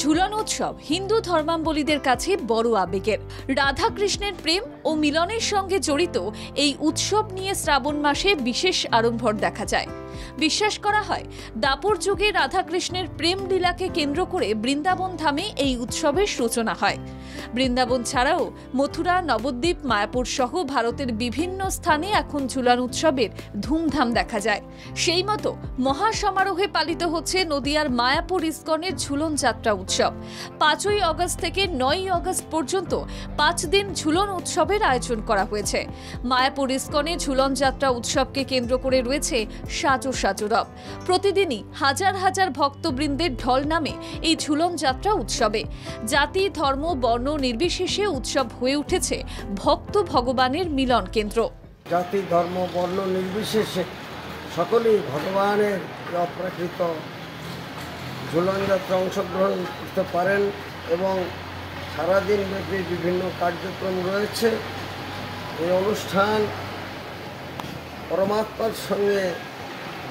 ঝুলন উৎসব হিন্দু ধর্মাবলম্বীদের কাছে বড় আবেগের। রাধা কৃষ্ণের প্রেম ও মিলনের সঙ্গে জড়িত এই উৎসব নিয়ে শ্রাবণ মাসে বিশেষ আড়ম্বর দেখা যায়। বিশ্বাস করা হয় দাপর যুগে রাধা কৃষ্ণের প্রেম লীলাকে কেন্দ্র করে বৃন্দাবন ধামে এই উৎসবের সূচনা হয়। বৃন্দাবন ছাড়াও মথুরা, নবদ্বীপ, মায়াপুর সহ ভারতের বিভিন্ন স্থানে এখন ঝুলন উৎসবের ধুমধাম দেখা যায়। সেই মতো মহাসমারোহে পালিত হচ্ছে নদিয়ার মায়াপুর ইস্কনের ঝুলন যাত্রা উৎসব। 5ই আগস্ট থেকে 9ই আগস্ট পর্যন্ত 5 দিন ঝুলন উৎসবের আয়োজন করা হয়েছে। মায়াপুর ইস্কনে ঝুলন যাত্রা উৎসবকে কেন্দ্র করে রয়েছে সাজো রব। প্রতিদিনই হাজার হাজার ভক্তবৃন্দের ঢল নামে এই ঝুলন যাত্রা উৎসবে। জাতি, ধর্ম, বর্ণ নির্বিশেষে উৎসব হয়ে উঠেছে ভক্ত ভগবানের মিলন কেন্দ্র। জাতি, ধর্ম, বর্ণ নির্বিশেষে সকলেই ভগবানের অপ্রাকৃত ঝুলন যাত্রা অংশগ্রহণ করতে পারেন এবং সারাদিন ব্যাপী বিভিন্ন কার্যক্রম রয়েছে। এই অনুষ্ঠান পরমাত্মার সঙ্গে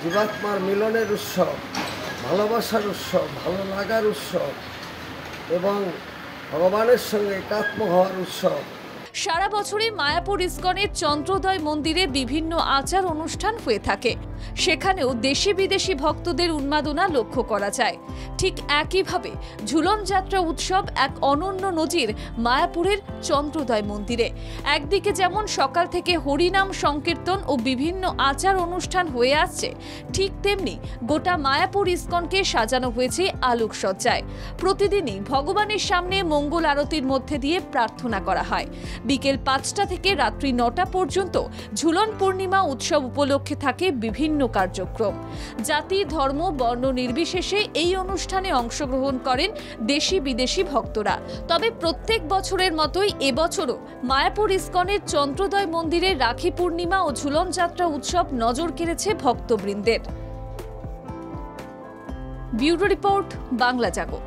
জীবাত্মার মিলনের উৎসব, ভালোবাসার উৎসব, ভালো লাগার উৎসব এবং ভগবানের সঙ্গে একাত্ম হওয়ার উৎসব। সারা বছরে মায়াপুর ইস্কনের চন্দ্রোদয় মন্দিরে বিভিন্ন আচার অনুষ্ঠান হয়ে থাকে। সেখানেও দেশি বিদেশি ভক্তদের উন্মাদনা লক্ষ্য করা যায়। ঠিক একইভাবে ঝুলন যাত্রা উৎসব এক অনন্য নজির মায়াপুরের চন্দ্রোদয় মন্দিরে। একদিকে যেমন সকাল থেকে হরিনাম সংকীর্তন ও বিভিন্ন আচার অনুষ্ঠান হয়ে আসছে, ঠিক তেমনি গোটা মায়াপুর ইস্কনকে সাজানো হয়েছে আলোকসজ্জায়। প্রতিদিনই ভগবানের সামনে মঙ্গল আরতির মধ্যে দিয়ে প্রার্থনা করা হয়। বিকেল 5টা থেকে রাত্রি 9টা পর্যন্ত ঝুলন পূর্ণিমা উৎসব উপলক্ষে থাকে বিভিন্ন কার্যক্রম। জাতি, ধর্ম, বর্ণ নির্বিশেষে এই অনুষ্ঠানে অংশগ্রহণ করেন দেশি বিদেশি ভক্তরা। তবে প্রত্যেক বছরের মতোই এবছরও মায়াপুর ইস্কনের চন্দ্রোদয় মন্দিরে রাখি পূর্ণিমা ও ঝুলন যাত্রা উৎসব নজর কেড়েছে ভক্তবৃন্দের। ব্যুরো রিপোর্ট, বাংলা জাগো।